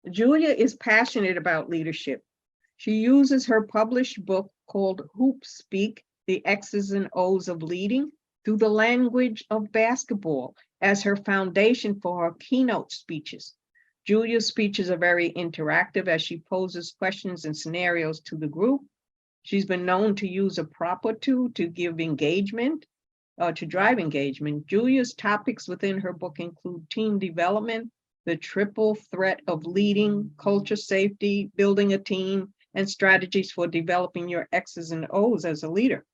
Julia is passionate about leadership. She uses her published book called Hoop Speak, The X's and O's of Leading, through the language of basketball as her foundation for her keynote speeches. Julia's speeches are very interactive as she poses questions and scenarios to the group. She's been known to use a prop or two to give engagement, to drive engagement. Julia's topics within her book include team development, the triple threat of leading, culture safety, building a team, and strategies for developing your X's and O's as a leader.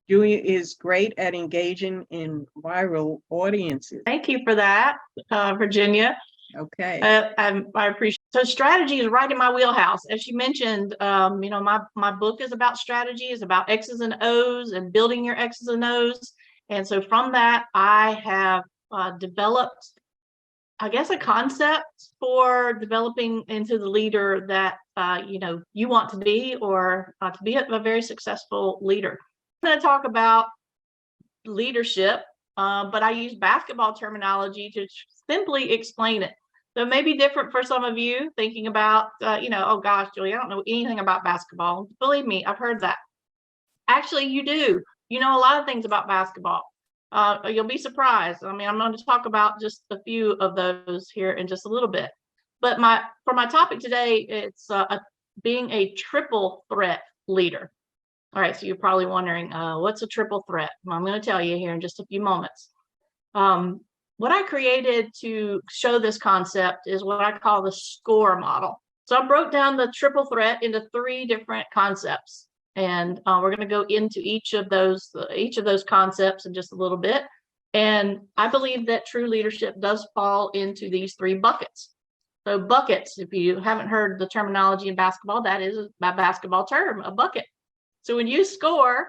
Julia is great at engaging in viral audiences. Thank you for that, Virginia. Okay. I appreciate it. So strategy is right in my wheelhouse. As you mentioned, my book is about strategy, is about X's and O's and building your X's and O's. And so from that, I have developed, I guess, a concept for developing into the leader that you want to be, or to be a very successful leader. I'm going to talk about leadership, but I use basketball terminology to simply explain it. So it may be different for some of you thinking about, oh gosh, Julie, I don't know anything about basketball. Believe me, I've heard that. Actually, you do. You know a lot of things about basketball. You'll be surprised. I mean, I'm going to talk about just a few of those here in just a little bit. But for my topic today, it's being a triple threat leader. All right, so you're probably wondering, what's a triple threat? Well, I'm going to tell you here in just a few moments. What I created to show this concept is what I call the SCORE model. So I broke down the triple threat into 3 different concepts. And we're going to go into each of those concepts in just a little bit. And I believe that true leadership does fall into these 3 buckets. So buckets, if you haven't heard the terminology in basketball, that is my basketball term, a bucket. So when you score,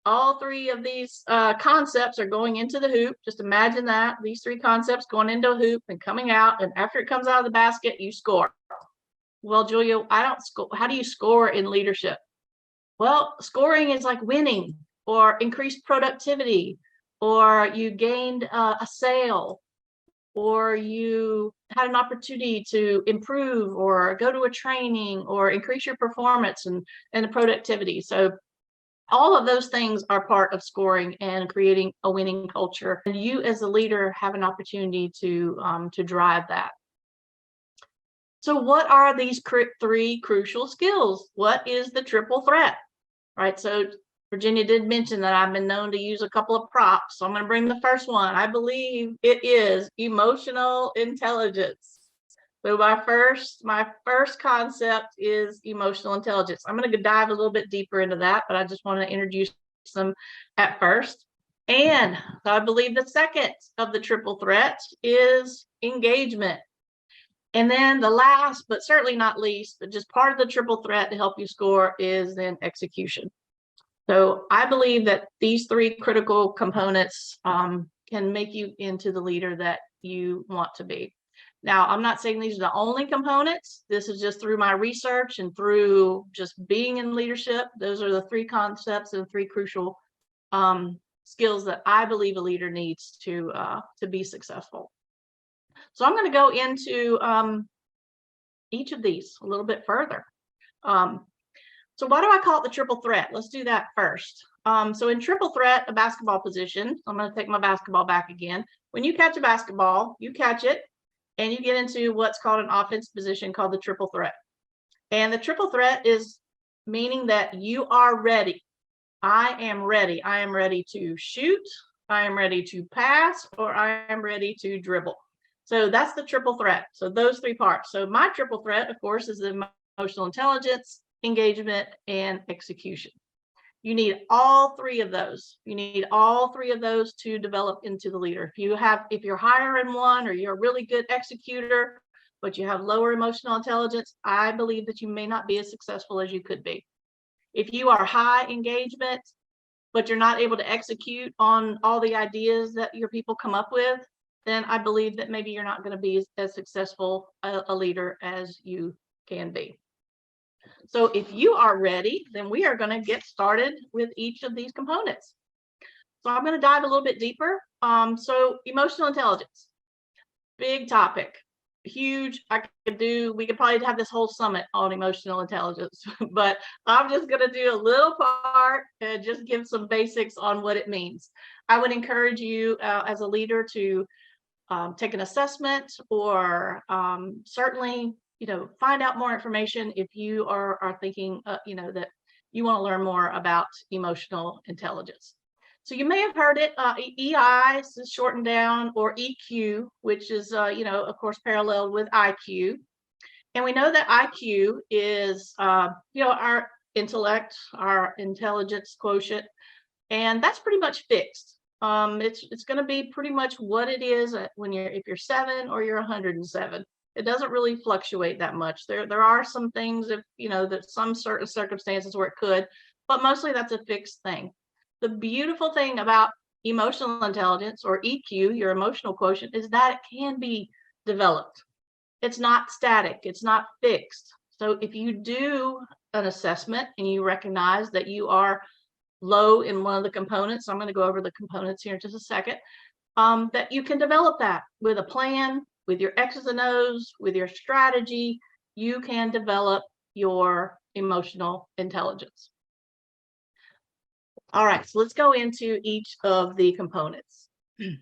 all 3 of these concepts are going into the hoop. Just imagine that, these 3 concepts going into a hoop and coming out. And after it comes out of the basket, you score. Well, Julia, I don't score. How do you score in leadership? Well, scoring is like winning or increased productivity, or you gained a sale, or you had an opportunity to improve or go to a training or increase your performance and the productivity. So all of those things are part of scoring and creating a winning culture. And you as a leader have an opportunity to drive that. So what are these 3 crucial skills? What is the triple threat? Right, so Virginia did mention that I've been known to use a couple of props. So I'm going to bring the first one. I believe it is emotional intelligence. So my first concept is emotional intelligence. I'm going to dive a little bit deeper into that, but I just want to introduce them at first. And so I believe the second of the triple threat is engagement. And then the last, but certainly not least, but just part of the triple threat to help you score is then execution. So I believe that these 3 critical components can make you into the leader that you want to be. Now, I'm not saying these are the only components. This is just through my research and through just being in leadership. Those are the 3 concepts and 3 crucial skills that I believe a leader needs to be successful. So I'm going to go into each of these a little bit further. So why do I call it the triple threat? Let's do that first. So in triple threat, a basketball position, I'm going to take my basketball back again. When you catch a basketball, you catch it and you get into what's called an offensive position called the triple threat. And the triple threat is meaning that you are ready. I am ready. I am ready to shoot. I am ready to pass, or I am ready to dribble. So that's the triple threat. So those 3 parts. So my triple threat, of course, is emotional intelligence, engagement, and execution. You need all 3 of those. You need all 3 of those to develop into the leader. If you're higher in one, or you're a really good executor, but you have lower emotional intelligence, I believe that you may not be as successful as you could be. If you are high engagement, but you're not able to execute on all the ideas that your people come up with, then I believe that maybe you're not going to be as successful a leader as you can be. So if you are ready, then we are going to get started with each of these components. So I'm going to dive a little bit deeper. So emotional intelligence, big topic. huge. We could probably have this whole summit on emotional intelligence, but I'm just going to do a little part and just give some basics on what it means. I would encourage you as a leader to take an assessment, or certainly, find out more information if you are thinking, that you want to learn more about emotional intelligence. So you may have heard it, EI is shortened down, or EQ, which is, of course, paralleled with IQ. And we know that IQ is, our intellect, our intelligence quotient, and that's pretty much fixed. It's going to be pretty much what it is if you're 7 or you're 107. It doesn't really fluctuate that much. There are some things, that some certain circumstances where it could, but mostly that's a fixed thing. The beautiful thing about emotional intelligence, or EQ, your emotional quotient, is that it can be developed. It's not static. It's not fixed. So if you do an assessment and you recognize that you are low in one of the components, I'm going to go over the components here in just a second, that you can develop that with a plan, with your X's and O's, with your strategy. You can develop your emotional intelligence. All right, so let's go into each of the components. The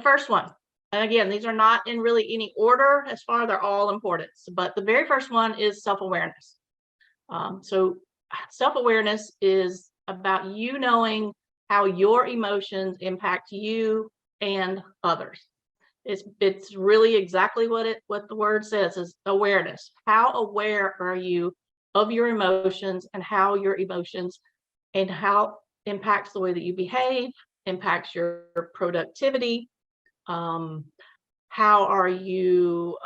first one, and again, these are not in really any order as far, they're all important, but the very first one is self-awareness. So self-awareness is about you knowing how your emotions impact you and others. It's really exactly what the word says, is awareness. How aware are you of your emotions, and how your emotions and how impacts the way that you behave, impacts your productivity. How are you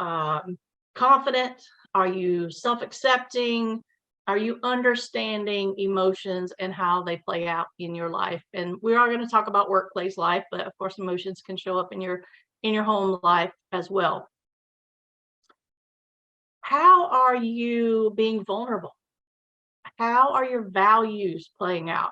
confident? Are you self-accepting? Are you understanding emotions and how they play out in your life? And we are going to talk about workplace life, but of course, emotions can show up in your home life as well. How are you being vulnerable? How are your values playing out?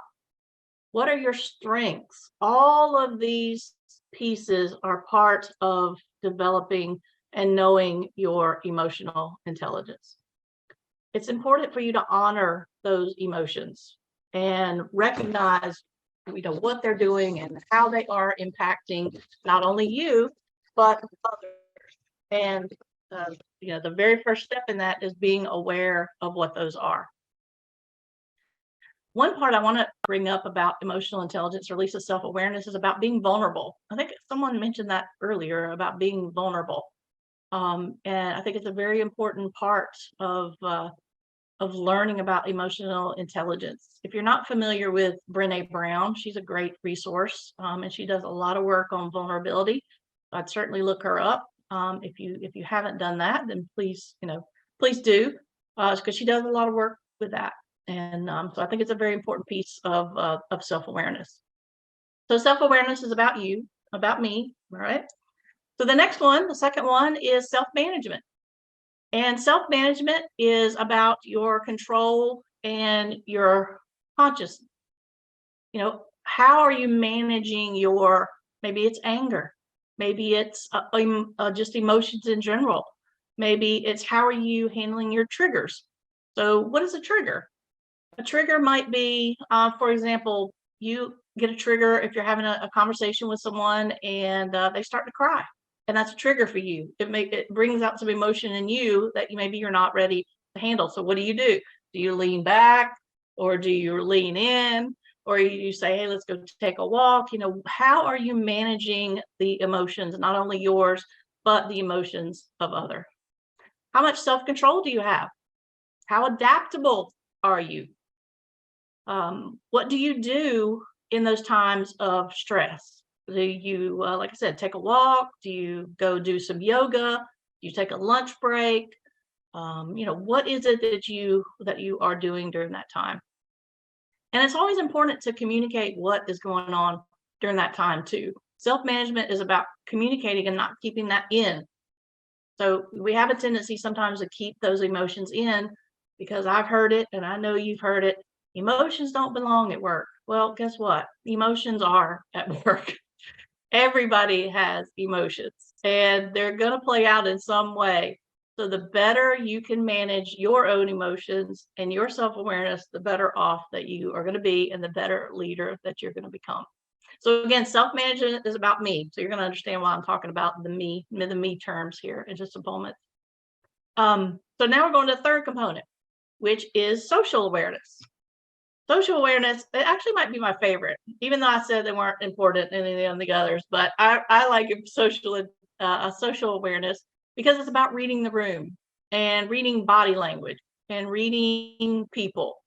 What are your strengths? All of these pieces are part of developing and knowing your emotional intelligence. It's important for you to honor those emotions and recognize, what they're doing and how they are impacting not only you, but others. And, the very first step in that is being aware of what those are. One part I want to bring up about emotional intelligence, or at least self-awareness, is about being vulnerable. I think someone mentioned that earlier about being vulnerable. And I think it's a very important part of learning about emotional intelligence. If you're not familiar with Brené Brown, she's a great resource, and she does a lot of work on vulnerability. I'd certainly look her up. If you haven't done that, then please do, because she does a lot of work with that. And so I think it's a very important piece of self-awareness. So self-awareness is about you, about me, all right? So the second one is self-management. And self-management is about your control and your consciousness. How are you managing maybe it's anger, maybe it's just emotions in general. Maybe it's how are you handling your triggers. So what is a trigger? A trigger might be, for example, you get a trigger if you're having a conversation with someone and they start to cry. And that's a trigger for you. It brings out some emotion in you that maybe you're not ready to handle. So what do? Do you lean back, or do you lean in, or you say, hey, let's go take a walk? How are you managing the emotions, not only yours, but the emotions of others? How much self-control do you have? How adaptable are you? What do you do in those times of stress? Do you, like I said, take a walk? Do you go do some yoga? Do you take a lunch break? What is it that you are doing during that time? And it's always important to communicate what is going on during that time too. Self-management is about communicating and not keeping that in. So we have a tendency sometimes to keep those emotions in, because I've heard it and I know you've heard it. Emotions don't belong at work. Well, guess what? Emotions are at work. Everybody has emotions. and they're going to play out in some way. So the better you can manage your own emotions and your self-awareness, the better off that you are going to be and the better leader that you're going to become. So again, self-management is about me. So you're going to understand why I'm talking about the me terms here in just a moment. So now we're going to the third component, which is social awareness. Social awareness, it actually might be my favorite, even though I said they weren't important in any of the others, but I like social awareness because it's about reading the room and reading body language and reading people.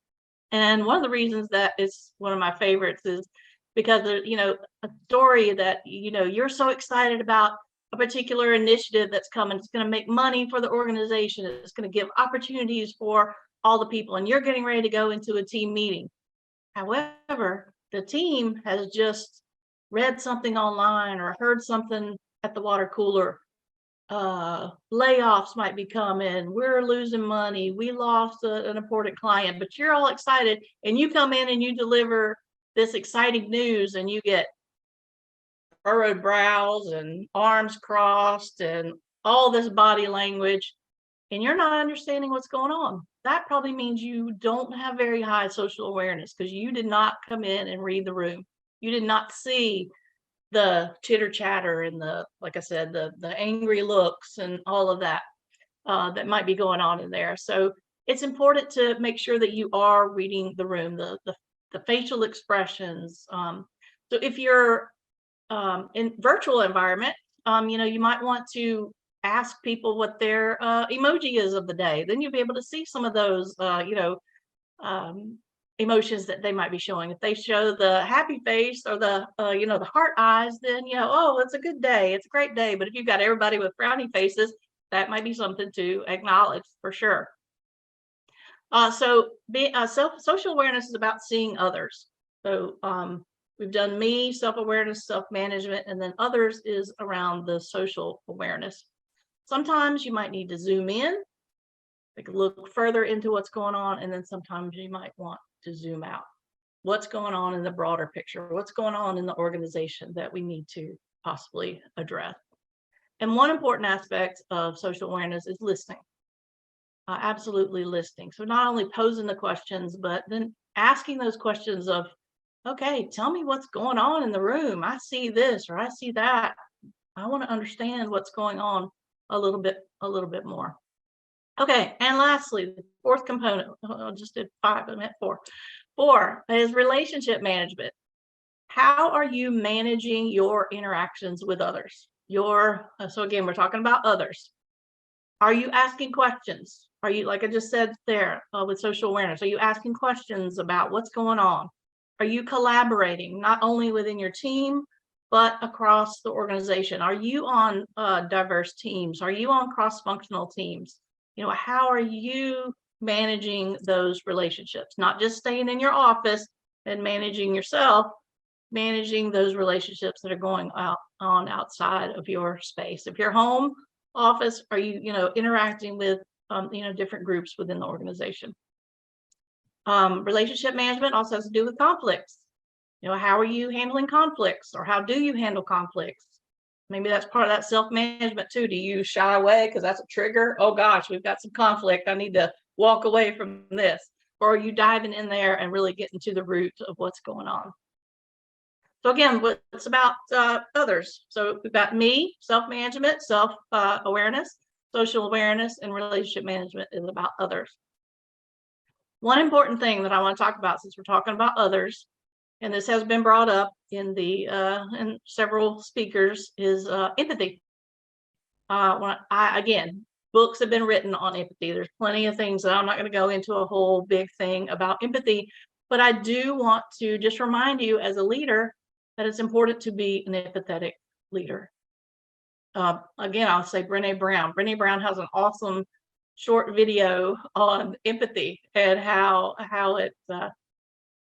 And one of the reasons that it's one of my favorites is because there's, a story that, you're so excited about a particular initiative that's coming. It's going to make money for the organization. It's going to give opportunities for all the people, and you're getting ready to go into a team meeting. However, the team has just read something online or heard something at the water cooler. Layoffs might be coming. We're losing money. We lost an important client, but you're all excited, and you come in and you deliver this exciting news, and you get furrowed brows and arms crossed and all this body language, and you're not understanding what's going on. That probably means you don't have very high social awareness because you did not come in and read the room. You did not see the chitter chatter and like I said, the angry looks and all of that that might be going on in there. So it's important to make sure that you are reading the room, the facial expressions. So if you're in virtual environment, you might want to ask people what their emoji is of the day. Then you'll be able to see some of those, emotions that they might be showing. If they show the happy face or the heart eyes, then oh, it's a good day, it's a great day. But if you've got everybody with frowny faces, that might be something to acknowledge for sure. Social awareness is about seeing others. So we've done me, self-awareness, self-management, and then others is around the social awareness. Sometimes you might need to zoom in, like look further into what's going on, and then sometimes you might want to zoom out. What's going on in the broader picture? What's going on in the organization that we need to possibly address? And one important aspect of social awareness is listening. Absolutely listening. So not only posing the questions, but then asking those questions of, okay, tell me what's going on in the room. I see this or I see that. I want to understand what's going on a little bit more. Okay, and lastly, the fourth component, I just did 5, I meant 4. 4 is relationship management. How are you managing your interactions with others? So again, we're talking about others. Are you asking questions? Are you, like I just said there with social awareness, are you asking questions about what's going on? Are you collaborating not only within your team, but across the organization? Are you on diverse teams? Are you on cross-functional teams? How are you managing those relationships? Not just staying in your office and managing yourself, managing those relationships that are going on outside of your space. If you're home office, are you, interacting with, different groups within the organization? Relationship management also has to do with conflicts. How are you handling conflicts, or how do you handle conflicts? Maybe that's part of that self-management too. Do you shy away because that's a trigger? Oh gosh, we've got some conflict. I need to walk away from this. Or are you diving in there and really getting to the root of what's going on? So again, it's about others. So we've got me, self-management, self-awareness, social awareness, and relationship management is about others. One important thing that I want to talk about, since we're talking about others, and this has been brought up in in several speakers, is empathy. Again, books have been written on empathy. There's plenty of things that I'm not going to go into a whole big thing about empathy, but I do want to just remind you as a leader that it's important to be an empathetic leader. Again, I'll say Brené Brown. Brené Brown has an awesome short video on empathy and how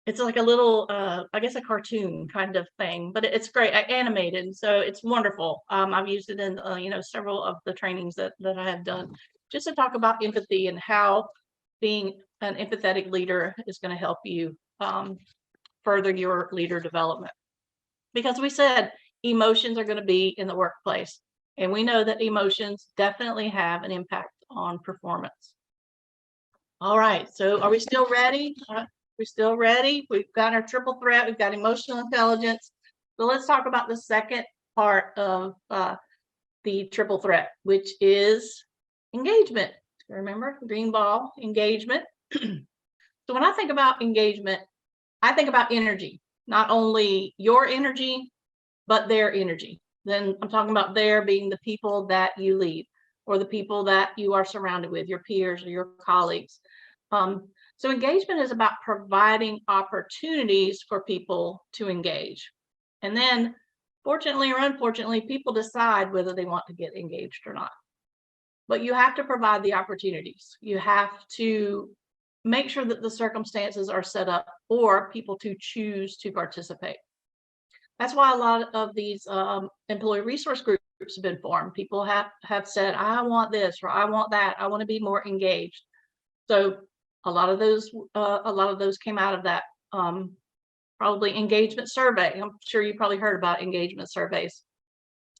it's like a little, I guess, a cartoon kind of thing, but it's great, animated, so it's wonderful. I've used it in, several of the trainings that I have done, just to talk about empathy and how being an empathetic leader is going to help you further your leader development. Because we said emotions are going to be in the workplace. And we know that emotions definitely have an impact on performance. All right, so are we still ready? We're still ready. We've got our triple threat. We've got emotional intelligence. So let's talk about the second part of the triple threat, which is engagement. Remember, green ball, engagement. So when I think about engagement, I think about energy, not only your energy, but their energy. Then I'm talking about their being the people that you lead or the people that you are surrounded with, your peers or your colleagues. So engagement is about providing opportunities for people to engage. And then, fortunately or unfortunately, people decide whether they want to get engaged or not. But you have to provide the opportunities. You have to make sure that the circumstances are set up for people to choose to participate. That's why a lot of these employee resource groups have been formed. People have said, I want this, or I want that. I want to be more engaged. So a lot of those came out of that probably engagement survey. I'm sure you probably heard about engagement surveys,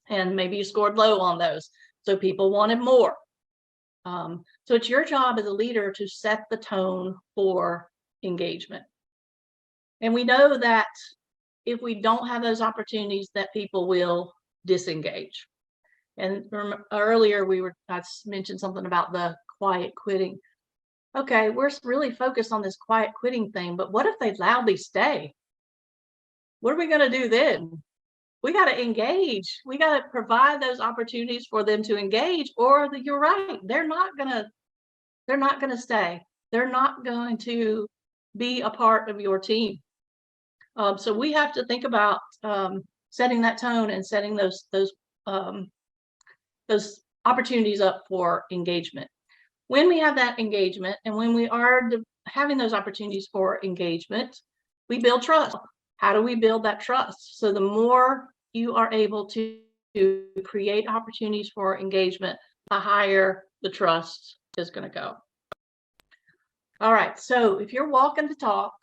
and maybe you scored low on those. So people wanted more. So it's your job as a leader to set the tone for engagement. And we know that if we don't have those opportunities, that people will disengage. And earlier I mentioned something about the quiet quitting. Okay, we're really focused on this quiet quitting thing, but what if they loudly stay? What are we going to do then? We got to engage. We got to provide those opportunities for them to engage, or you're right, they're not going to stay. They're not going to be a part of your team. So we have to think about setting that tone and setting those opportunities up for engagement. When we have that engagement, and when we are having those opportunities for engagement, we build trust. How do we build that trust? So the more you are able to create opportunities for engagement, the higher the trust is going to go. All right, so if you're walking the talk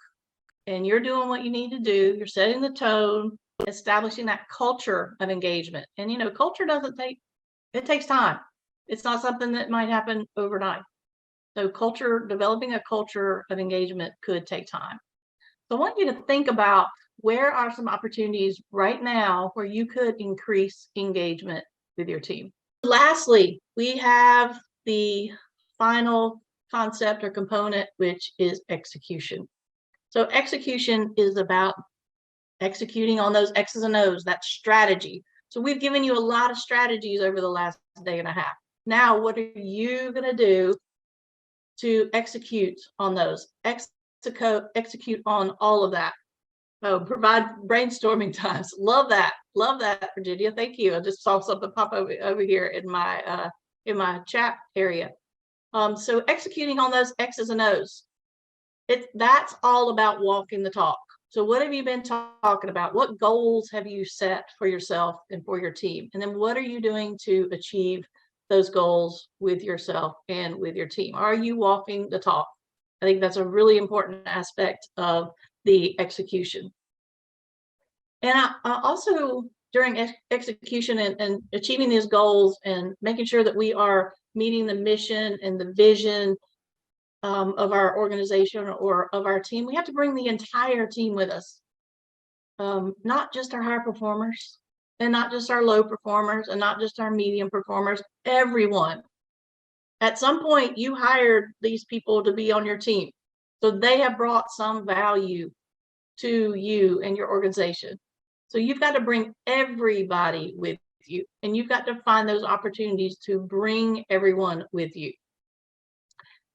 and you're doing what you need to do, you're setting the tone, establishing that culture of engagement. And culture it takes time. It's not something that might happen overnight. So developing a culture of engagement could take time. So I want you to think about, where are some opportunities right now where you could increase engagement with your team? Lastly, we have the final concept or component, which is execution. So execution is about executing on those X's and O's, that strategy. So we've given you a lot of strategies over the last day and a half. Now, what are you going to do to execute on those? Execute on all of that. Oh, provide brainstorming times. Love that, Virginia. Thank you. I just saw something pop over here in my chat area. So executing on those X's and O's. That's all about walking the talk. So what have you been talking about? What goals have you set for yourself and for your team? And then what are you doing to achieve those goals with yourself and with your team? Are you walking the talk? I think that's a really important aspect of the execution. And I also, during execution and achieving these goals and making sure that we are meeting the mission and the vision of our organization or of our team, we have to bring the entire team with us. Not just our high performers, and not just our low performers, and not just our medium performers, everyone. At some point, you hired these people to be on your team. So they have brought some value to you and your organization. So you've got to bring everybody with you, and you've got to find those opportunities to bring everyone with you.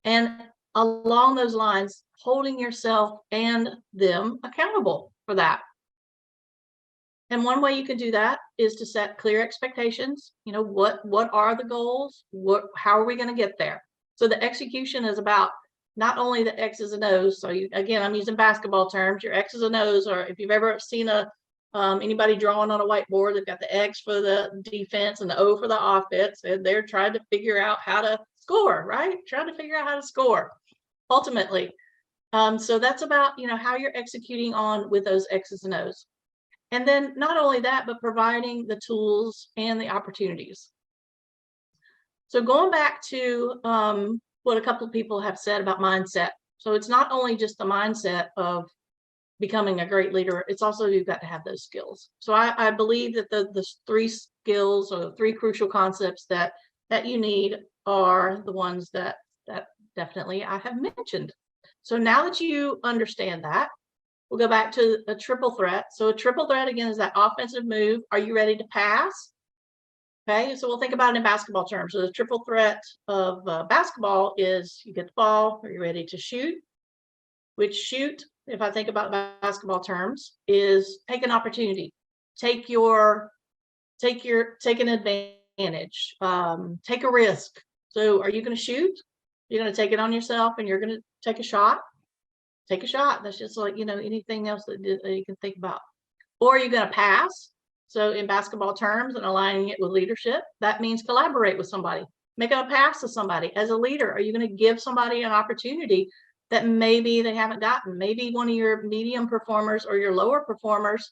And along those lines, holding yourself and them accountable for that. And one way you can do that is to set clear expectations. What are the goals? How are we going to get there? So the execution is about not only the X's and O's. So again, I'm using basketball terms. Your X's and O's, or if you've ever seen anybody drawing on a whiteboard, they've got the X for the defense and the O for the offense, and they're trying to figure out how to score, right? Trying to figure out how to score ultimately. So that's about, how you're executing on with those X's and O's. And then not only that, but providing the tools and the opportunities. So going back to what a couple of people have said about mindset. So it's not only just the mindset of becoming a great leader, it's also you've got to have those skills. So I believe that the three skills or three crucial concepts that you need are the ones that definitely I have mentioned. So now that you understand that, we'll go back to a triple threat. So a triple threat, again, is that offensive move. Are you ready to pass? Okay, so we'll think about it in basketball terms. So the triple threat of basketball is you get the ball, are you ready to shoot? Which shoot, if I think about basketball terms, is take an opportunity, take an advantage, take a risk. So are you going to shoot? You're going to take it on yourself and you're going to take a shot? Take a shot. That's just like, anything else that you can think about. Or are you going to pass? So in basketball terms and aligning it with leadership, that means collaborate with somebody, make a pass to somebody. As a leader, are you going to give somebody an opportunity that maybe they haven't gotten? Maybe one of your medium performers or your lower performers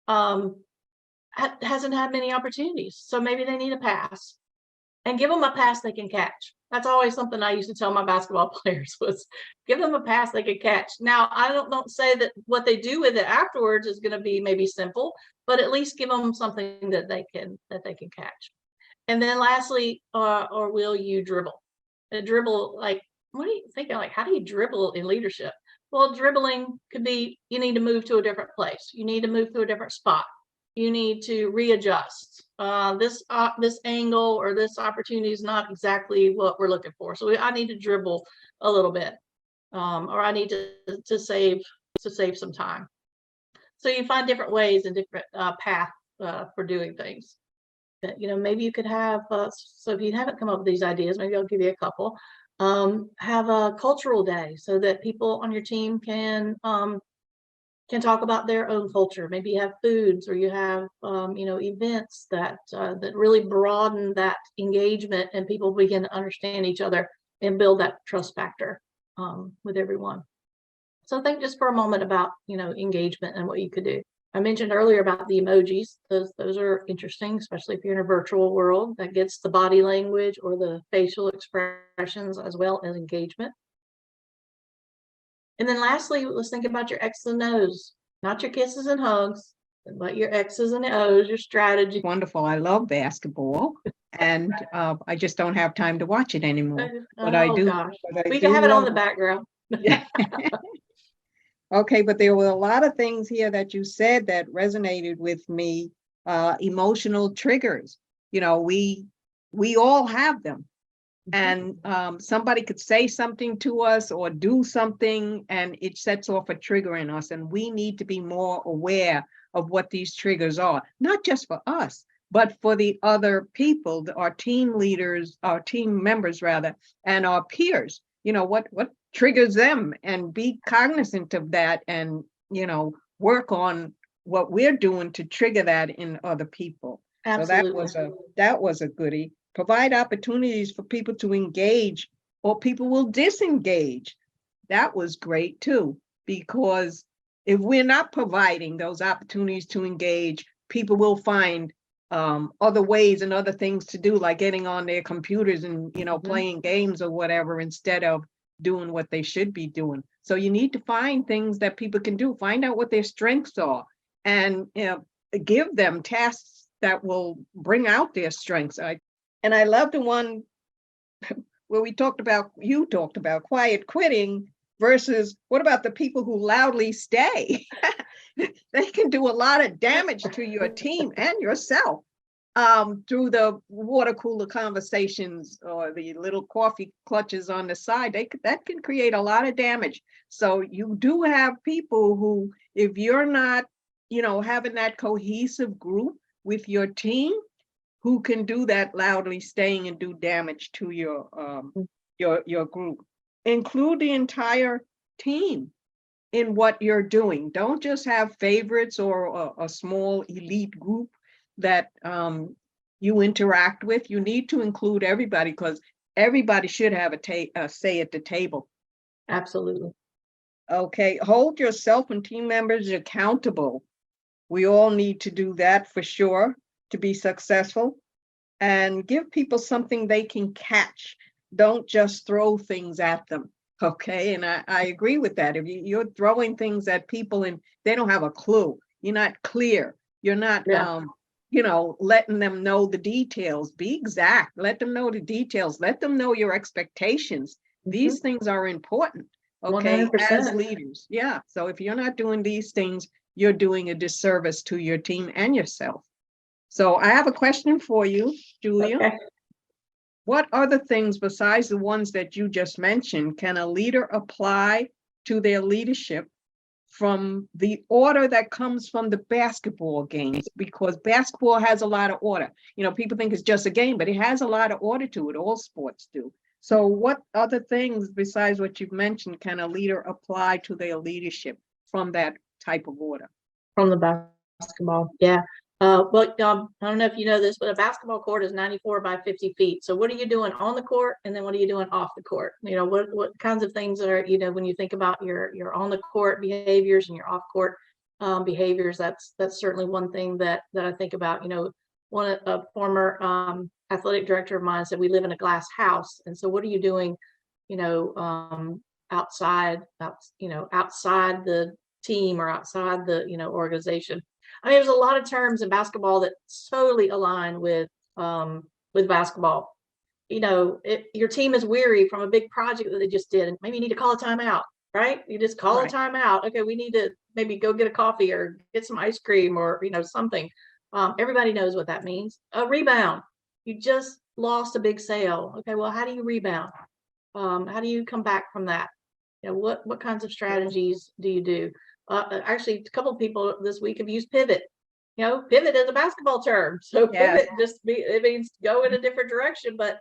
hasn't had many opportunities. So maybe they need a pass, and give them a pass they can catch. That's always something I used to tell my basketball players was give them a pass they can catch. Now, I don't say that what they do with it afterwards is going to be maybe simple, but at least give them something that they can catch. And then lastly, or will you dribble? A dribble, like, what are you thinking? Like, how do you dribble in leadership? Well, dribbling could be you need to move to a different place. You need to move to a different spot. You need to readjust. This angle or this opportunity is not exactly what we're looking for. So I need to dribble a little bit, or I need to save some time. So you find different ways and different path for doing things. That maybe you could have. So if you haven't come up with these ideas, maybe I'll give you a couple. Have a cultural day so that people on your team can talk about their own culture. Maybe you have foods, or you have events that really broaden that engagement, and people begin to understand each other and build that trust factor with everyone. So think just for a moment about engagement and what you could do. I mentioned earlier about the emojis. Those are interesting, especially if you're in a virtual world that gets the body language or the facial expressions as well as engagement. And then lastly, let's think about your X's and O's, not your kisses and hugs, but your X's and O's, your strategy. Wonderful. I love basketball, and I just don't have time to watch it anymore. But I do. Gosh. We can have it on the background. Okay, but there were a lot of things here that you said that resonated with me. Emotional triggers. We all have them. And somebody could say something to us or do something, and it sets off a trigger in us. And we need to be more aware of what these triggers are, not just for us, but for the other people, our team leaders, our team members rather, and our peers. What triggers them, and be cognizant of that, and work on what we're doing to trigger that in other people. Absolutely. So that was a goodie. Provide opportunities for people to engage, or people will disengage. That was great too, because if we're not providing those opportunities to engage, people will find other ways and other things to do, like getting on their computers and playing games or whatever, instead of doing what they should be doing. So you need to find things that people can do, find out what their strengths are, and give them tasks that will bring out their strengths. And I love the one where you talked about quiet quitting versus what about the people who loudly stay? They can do a lot of damage to your team and yourself through the water cooler conversations or the little coffee clutches on the side. That can create a lot of damage. So you do have people who, if you're not, having that cohesive group with your team, who can do that loudly staying and do damage to your group. Include the entire team in what you're doing. Don't just have favorites or a small elite group that you interact with. You need to include everybody, because everybody should have a say at the table. Absolutely. Okay, hold yourself and team members accountable. We all need to do that for sure to be successful, and give people something they can catch. Don't just throw things at them. Okay. And I agree with that. If you're throwing things at people and they don't have a clue, you're not clear, you're not, Yeah. letting them know the details. Be exact. Let them know the details. Let them know your expectations. These things are important. Okay. As 100%. leaders. Yeah. So if you're not doing these things, you're doing a disservice to your team and yourself. So I have a question for you, Julia. Okay. What other things besides the ones that you just mentioned can a leader apply to their leadership from the order that comes from the basketball games? Because basketball has a lot of order. People think it's just a game, but it has a lot of order to it. All sports do. So what other things besides what you've mentioned can a leader apply to their leadership from that type of order? From the basketball. Yeah. Well, I don't know if you know this, but a basketball court is 94 by 50 feet. So what are you doing on the court? And then what are you doing off the court? What kinds of things are, when you think about your on the court behaviors and your off court behaviors, that's certainly one thing that I think about. A former athletic director of mine said we live in a glass house. And so what are you doing, outside the team or outside the, organization? I mean, there's a lot of terms in basketball that totally align with basketball. Your team is weary from a big project that they just did, and maybe you need to call a timeout, right? You just call a timeout. Okay, we need to maybe go get a coffee or get some ice cream or something. Everybody knows what that means. A rebound. You just lost a big sale. Okay, well, how do you rebound? How do you come back from that? What kinds of strategies do you do? Actually, a couple of people this week have used pivot. Pivot is a basketball term. So pivot it means go in a different direction, but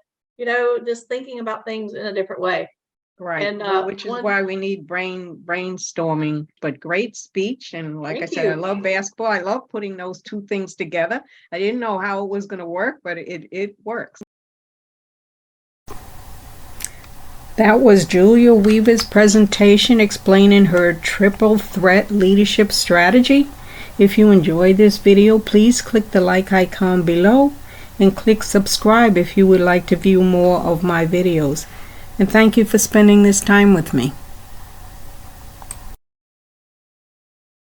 just thinking about things in a different way. Right. And which is why we need brainstorming, but great speech. And like I said, I love basketball. I love putting those two things together. I didn't know how it was going to work, but it works. That was Julia Weaver's presentation explaining her triple threat leadership strategy. If you enjoyed this video, please click the like icon below and click subscribe if you would like to view more of my videos. And thank you for spending this time with me.